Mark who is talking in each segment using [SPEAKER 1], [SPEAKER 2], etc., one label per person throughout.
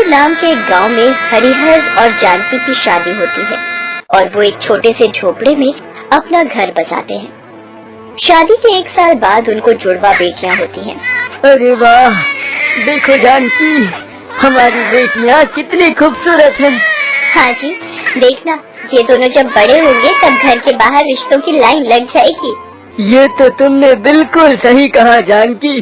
[SPEAKER 1] हरिहर नाम के एक गांव में हरिहर और जानकी की शादी होती है और वो एक छोटे से झोपड़े में अपना घर बसाते हैं। शादी के 1 साल बाद उनको जुड़वा बेटियां होती हैं।
[SPEAKER 2] अरे वाह, देखो जानकी, हमारी बेटियां कितनी खूबसूरत हैं।
[SPEAKER 1] हाँ जी, देखना, ये दोनों जब बड़े होंगे तब घर के बाहर रिश्तों की लाइन लग जाएगी।
[SPEAKER 2] ये तो तुमने बिल्कुल सही कहा जानकी।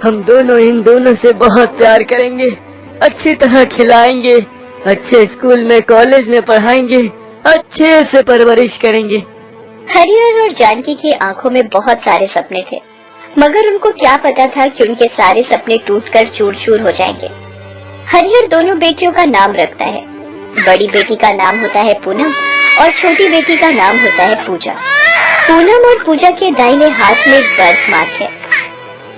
[SPEAKER 2] हम दोनों इन दोनों से बहुत प्यार करेंगे, अच्छी तरह खिलाएंगे, अच्छे स्कूल में कॉलेज में पढ़ाएंगे, अच्छे से परवरिश करेंगे।
[SPEAKER 1] हरिहर और जानकी की आंखों में बहुत सारे सपने थे, मगर उनको क्या पता था कि उनके सारे सपने टूटकर चूर-चूर हो जाएंगे। हरिहर दोनों बेटियों का नाम रखता है। बड़ी बेटी का नाम होता है पूनम और छोटी बेटी का नाम होता है पूजा। पूनम और पूजा के दाहिने हाथ में बर्थ मार्क है।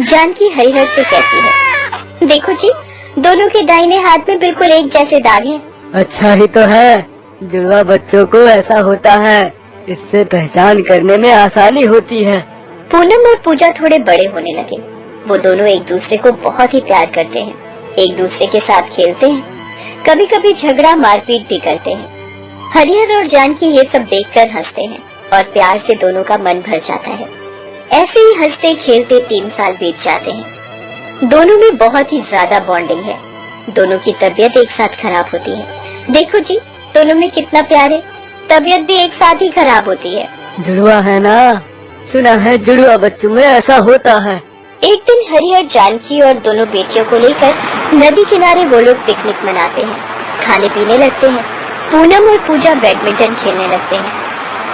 [SPEAKER 1] जानकी हरिहर से कहती है, देखो जी, दोनों के दाहिने हाथ में बिल्कुल एक जैसे दाग हैं।
[SPEAKER 2] अच्छा ही तो है, जुड़वा बच्चों को ऐसा होता है, इससे पहचान करने में आसानी होती है।
[SPEAKER 1] पूनम और पूजा थोड़े बड़े होने लगे। वो दोनों एक दूसरे को बहुत ही प्यार करते हैं, एक दूसरे के साथ खेलते हैं, कभी कभी झगड़ा मारपीट भी करते हैं। हरिहर और जानकी ये सब देखकर हंसते हैं और प्यार से दोनों का मन भर जाता है। ऐसे ही हंसते खेलते 3 साल बीत जाते हैं। दोनों में बहुत ही ज्यादा बॉन्डिंग है। दोनों की तबीयत एक साथ खराब होती है। देखो जी, दोनों में कितना प्यार है, तबीयत भी एक साथ ही खराब होती है।
[SPEAKER 2] जुड़वा है ना, सुना है जुड़वा बच्चों में ऐसा होता है।
[SPEAKER 1] एक दिन हरिहर जानकी और दोनों बेटियों को लेकर नदी किनारे वो लोग पिकनिक मनाते हैं, खाने पीने लगते हैं। पूनम और पूजा बैडमिंटन खेलने लगते हैं।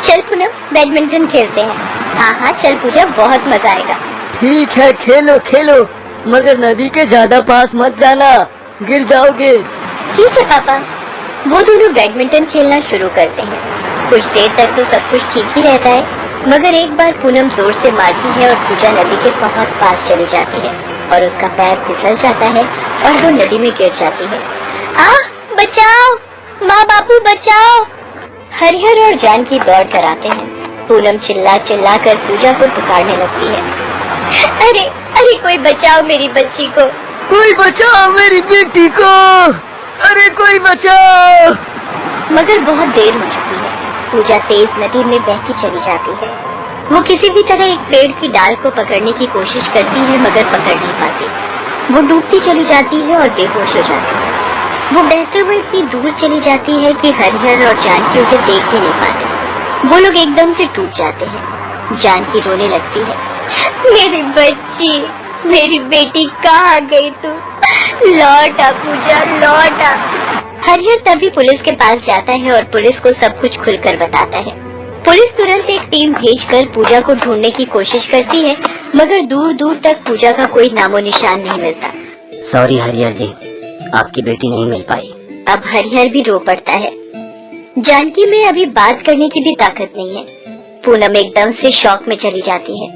[SPEAKER 1] चल पूनम, बैडमिंटन खेलते हैं। हाँ हाँ चल पूजा, बहुत मजा आएगा।
[SPEAKER 2] ठीक है, खेलो खेलो, मगर नदी के ज्यादा पास मत जाना, गिर जाओगे।
[SPEAKER 1] ठीक है पापा। वो दोनों बैडमिंटन खेलना शुरू करते हैं। कुछ देर तक तो सब कुछ ठीक ही रहता है, मगर एक बार पूनम जोर से मारती है और पूजा नदी के बहुत पास चली जाती है और उसका पैर फिसल जाता है और वो नदी में गिर जाती है। बचाओ, माँ बापू बचाओ। हरिहर और जानकी दौड़ कर आते हैं। पूनम चिल्ला चिल्ला कर पूजा को पुकारने लगती है, अरे अरे कोई बचाओ मेरी बच्ची को,
[SPEAKER 2] कोई बचाओ मेरी बेटी को, अरे कोई बचाओ।
[SPEAKER 1] मगर बहुत देर हो चुकी है। पूजा तेज नदी में बहती चली जाती है। वो किसी भी तरह एक पेड़ की डाल को पकड़ने की कोशिश करती है, मगर पकड़ नहीं पाती। वो डूबती चली जाती है और बेहोश हो जाती है। वो बहते हुए इतनी दूर चली जाती है कि हरिहर और जानकी उसे देख भी नहीं पाते। वो लोग एकदम से टूट जाते हैं। जानकी रोने लगती है, मेरी बच्ची, मेरी बेटी कहाँ गई तू? लौट आ पूजा, लौट आ। हरिहर तभी पुलिस के पास जाता है और पुलिस को सब कुछ खुलकर बताता है। पुलिस तुरंत एक टीम भेजकर पूजा को ढूंढने की कोशिश करती है, मगर दूर दूर तक पूजा का कोई नामो निशान नहीं मिलता।
[SPEAKER 2] सॉरी हरिहर जी, आपकी बेटी नहीं मिल पाई।
[SPEAKER 1] अब हरिहर भी रो पड़ता है। जानकी में अभी बात करने की भी ताकत नहीं है। पूनम एकदम से शॉक में चली जाती है।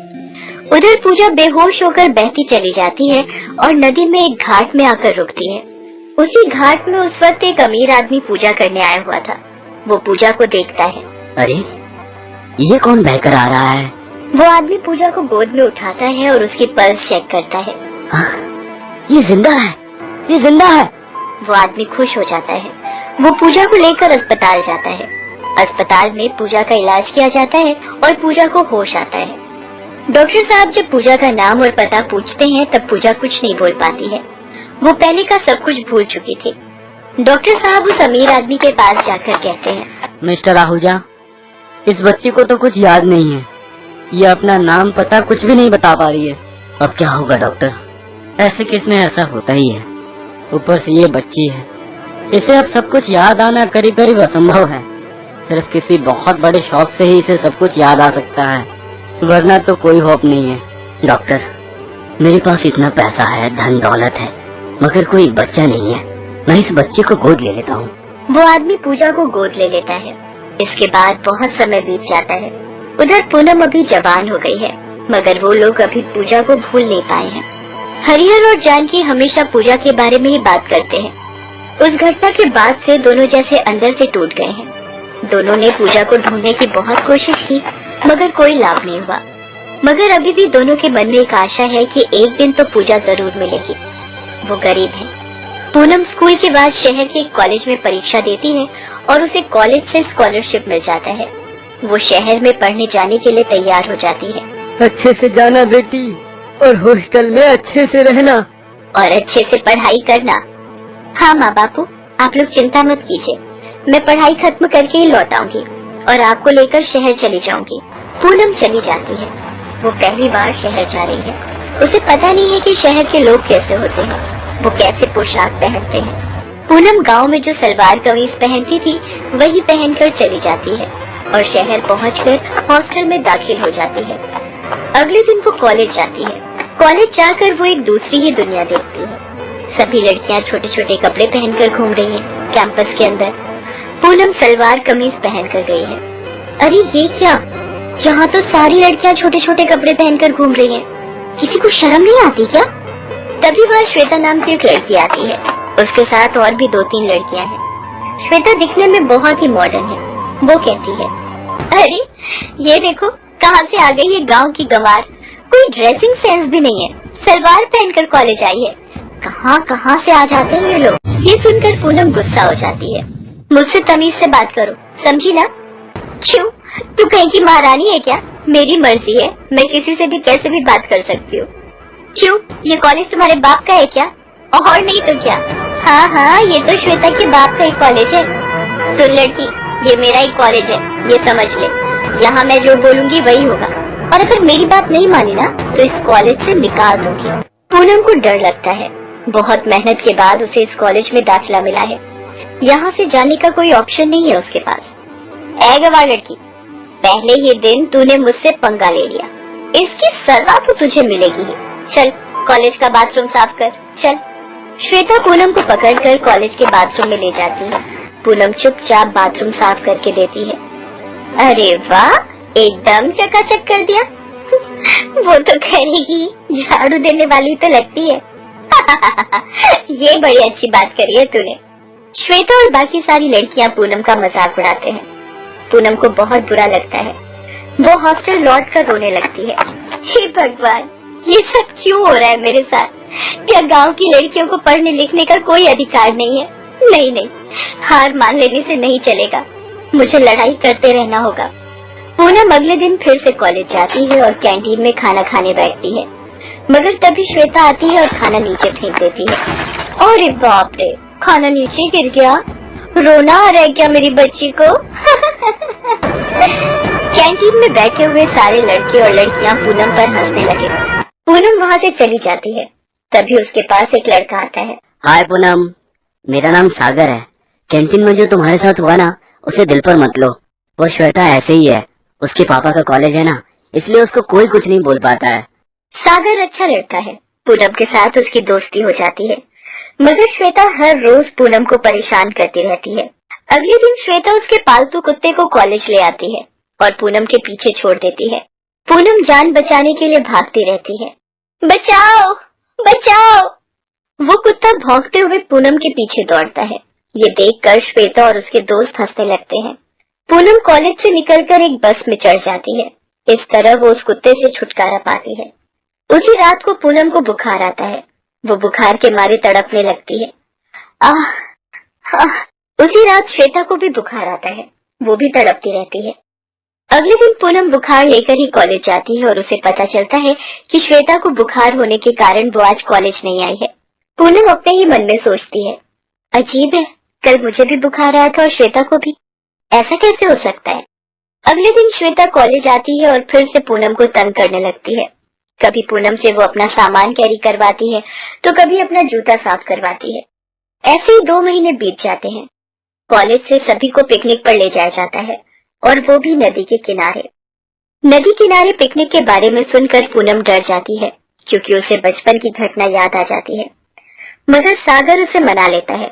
[SPEAKER 1] उधर पूजा बेहोश होकर बहती चली जाती है और नदी में एक घाट में आकर रुकती है। उसी घाट में उस वक्त एक अमीर आदमी पूजा करने आया हुआ था। वो पूजा को देखता है।
[SPEAKER 2] अरे ये कौन बहकर आ रहा है?
[SPEAKER 1] वो आदमी पूजा को गोद में उठाता है और उसकी पल्स चेक करता है।
[SPEAKER 2] ये जिंदा है, ये जिंदा है।
[SPEAKER 1] वो आदमी खुश हो जाता है। वो पूजा को लेकर अस्पताल जाता है। अस्पताल में पूजा का इलाज किया जाता है और पूजा को होश आता है। डॉक्टर साहब जब पूजा का नाम और पता पूछते हैं तब पूजा कुछ नहीं बोल पाती है। वो पहले का सब कुछ भूल चुकी थी। डॉक्टर साहब उस अमीर आदमी के पास जाकर कहते हैं,
[SPEAKER 2] मिस्टर आहूजा, इस बच्ची को तो कुछ याद नहीं है। ये अपना नाम पता कुछ भी नहीं बता पा रही है। अब क्या होगा डॉक्टर? ऐसे केस में ऐसा होता ही है। ऊपर से ये बच्ची है, इसे अब सब कुछ याद आना करीब करीब असंभव है। सिर्फ किसी बहुत बड़े शौक से ही इसे सब कुछ याद आ सकता है, वरना तो कोई होप नहीं है। डॉक्टर, मेरे पास इतना पैसा है, धन दौलत है, मगर कोई बच्चा नहीं है। मैं इस बच्चे को गोद ले लेता हूँ।
[SPEAKER 1] वो आदमी पूजा को गोद ले लेता है। इसके बाद बहुत समय बीत जाता है। उधर पूनम अभी जवान हो गई है, मगर वो लोग अभी पूजा को भूल नहीं पाए हैं। हरिहर और जानकी हमेशा पूजा के बारे में ही बात करते हैं। उस घटना के बाद से दोनों जैसे अंदर से टूट गए हैं। दोनों ने पूजा को ढूंढने की बहुत कोशिश की, मगर कोई लाभ नहीं हुआ। मगर अभी भी दोनों के मन में एक आशा है कि एक दिन तो पूजा जरूर मिलेगी। वो गरीब है, पूनम स्कूल के बाद शहर के एक कॉलेज में परीक्षा देती है और उसे कॉलेज से स्कॉलरशिप मिल जाता है। वो शहर में पढ़ने जाने के लिए तैयार हो जाती है।
[SPEAKER 2] अच्छे से जाना बेटी, और हॉस्टल में अच्छे से रहना
[SPEAKER 1] और अच्छे से पढ़ाई करना। हाँ माँ बापू, आप लोग चिंता मत कीजिए, मैं पढ़ाई खत्म करके ही लौट आऊंगी और आपको लेकर शहर चली जाऊंगी। पूनम चली जाती है। वो पहली बार शहर जा रही है। उसे पता नहीं है कि शहर के लोग कैसे होते हैं, वो कैसे पोशाक पहनते हैं। पूनम गांव में जो सलवार कमीज पहनती थी वही पहनकर चली जाती है और शहर पहुंचकर हॉस्टल में दाखिल हो जाती है। अगले दिन वो कॉलेज जाती है। कॉलेज जाकर वो एक दूसरी ही दुनिया देखती है। सभी लड़कियां छोटे छोटे कपड़े पहनकर घूम रही हैं कैंपस के अंदर। पूनम सलवार कमीज पहनकर गई है। अरे ये क्या, यहाँ तो सारी लड़कियां छोटे छोटे कपड़े पहनकर घूम रही हैं। किसी को शर्म नहीं आती क्या? तभी वहाँ श्वेता नाम की एक लड़की आती है। उसके साथ और भी 2-3 लड़कियां हैं। श्वेता दिखने में बहुत ही मॉडर्न है। वो कहती है, अरे ये देखो कहाँ से आ गई है गांव की गंवार, कोई ड्रेसिंग सेंस भी नहीं है, सलवार पहनकर कॉलेज आई है। कहाँ से आ जाते हैं ये लोग। ये सुनकर पूनम गुस्सा हो जाती है। मुझसे तमीज से बात करो, समझी ना? क्यों, तू कहीं की महारानी है क्या? मेरी मर्जी है, मैं किसी से भी कैसे भी बात कर सकती हूँ। क्यों, ये कॉलेज तुम्हारे बाप का है क्या? और नहीं तो क्या। हाँ, ये तो श्वेता के बाप का ही कॉलेज है। सुन लड़की, ये मेरा ही कॉलेज है, ये समझ ले। यहाँ मैं जो बोलूंगी वही होगा, और अगर मेरी बात नहीं मानी ना तो इस कॉलेज से निकाल दूंगी। पूनम को डर लगता है। बहुत मेहनत के बाद उसे इस कॉलेज में दाखिला मिला है। यहाँ से जाने का कोई ऑप्शन नहीं है उसके पास। ऐ गवार लड़की, पहले ही दिन तूने मुझसे पंगा ले लिया, इसकी सजा तो तुझे मिलेगी ही। चल कॉलेज का बाथरूम साफ कर, चल। श्वेता पूनम को पकड़कर कॉलेज के बाथरूम में ले जाती है। पूनम चुपचाप बाथरूम साफ करके देती है। अरे वाह, एकदम चकाचक कर दिया। वो तो करेगी, झाड़ू देने वाली तो लगती है। ये बड़ी अच्छी बात करी है तूने। श्वेता और बाकी सारी लड़कियां पूनम का मजाक उड़ाते हैं। पूनम को बहुत बुरा लगता है। वो हॉस्टल लौट कर रोने लगती है। हे भगवान, ये सब क्यों हो रहा है मेरे साथ? क्या गांव की लड़कियों को पढ़ने लिखने का कोई अधिकार नहीं है? नहीं, हार मान लेने से नहीं चलेगा, मुझे लड़ाई करते रहना होगा। पूनम अगले दिन फिर से कॉलेज जाती है और कैंटीन में खाना खाने बैठती है, मगर तभी श्वेता आती है और खाना नीचे फेंक देती है। अरे बाप रे, खाना नीचे गिर गया। रोना आ रहा है क्या मेरी बच्ची को? कैंटीन में बैठे हुए सारे लड़के और लड़कियां पूनम पर हंसने लगे। पूनम वहाँ से चली जाती है। तभी उसके पास एक लड़का आता है।
[SPEAKER 2] हाय पूनम, मेरा नाम सागर है। कैंटीन में जो तुम्हारे साथ हुआ ना, उसे दिल पर मत लो। वो श्वेता ऐसे ही है, उसके पापा का कॉलेज है ना, इसलिए उसको कोई कुछ नहीं बोल पाता है।
[SPEAKER 1] सागर अच्छा लड़का है। पूनम के साथ उसकी दोस्ती हो जाती है, मगर श्वेता हर रोज पूनम को परेशान करती रहती है। अगले दिन श्वेता उसके पालतू कुत्ते को कॉलेज ले आती है और पूनम के पीछे छोड़ देती है। पूनम जान बचाने के लिए भागती रहती है। बचाओ, बचाओ! वो कुत्ता भौंकते हुए पूनम के पीछे दौड़ता है। ये देखकर श्वेता और उसके दोस्त हंसने लगते हैं। पूनम कॉलेज से निकलकर एक बस में चढ़ जाती है। इस तरह वो उस कुत्ते से छुटकारा पाती है। उसी रात को पूनम को बुखार आता है। वो बुखार के मारे तड़पने लगती है। उसी रात श्वेता को भी बुखार आता है। वो भी तड़पती रहती है। अगले दिन पूनम बुखार लेकर ही कॉलेज जाती है और उसे पता चलता है कि श्वेता को बुखार होने के कारण वो आज कॉलेज नहीं आई है। पूनम अपने ही मन में सोचती है, अजीब है, कल मुझे भी बुखार आया था और श्वेता को भी, ऐसा कैसे हो सकता है? अगले दिन श्वेता कॉलेज आती है और फिर से पूनम को तंग करने लगती है। कभी पूनम से वो अपना सामान कैरी करवाती है तो कभी अपना जूता साफ करवाती है। ऐसे ही 2 महीने बीत जाते हैं। कॉलेज से सभी को पिकनिक पर ले जाया जाता है, और वो भी नदी के किनारे। नदी किनारे पिकनिक के बारे में सुनकर पूनम डर जाती है, क्योंकि उसे बचपन की घटना याद आ जाती है। मगर सागर उसे मना लेता है।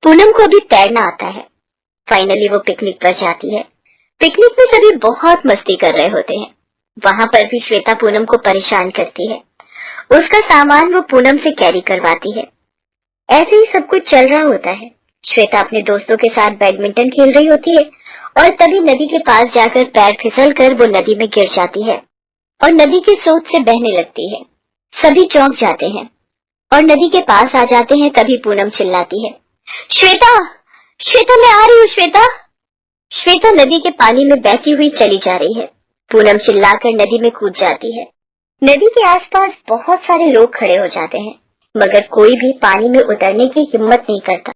[SPEAKER 1] पूनम को अभी तैरना आता है। फाइनली वो पिकनिक पर जाती है। पिकनिक में सभी बहुत मस्ती कर रहे होते हैं। वहाँ पर भी श्वेता पूनम को परेशान करती है। उसका सामान वो पूनम से कैरी करवाती है। ऐसे ही सब कुछ चल रहा होता है। श्वेता अपने दोस्तों के साथ बैडमिंटन खेल रही होती है और तभी नदी के पास जाकर पैर फिसलकर वो नदी में गिर जाती है और नदी के स्रोत से बहने लगती है। सभी चौंक जाते हैं और नदी के पास आ जाते हैं तभी पूनम चिल्लाती है, श्वेता, श्वेता मैं आ रही हूँ श्वेता। श्वेता नदी के पानी में बहती हुई चली जा रही है। पूनम चिल्लाकर नदी में कूद जाती है। नदी के आसपास बहुत सारे लोग खड़े हो जाते हैं, मगर कोई भी पानी में उतरने की हिम्मत नहीं करता।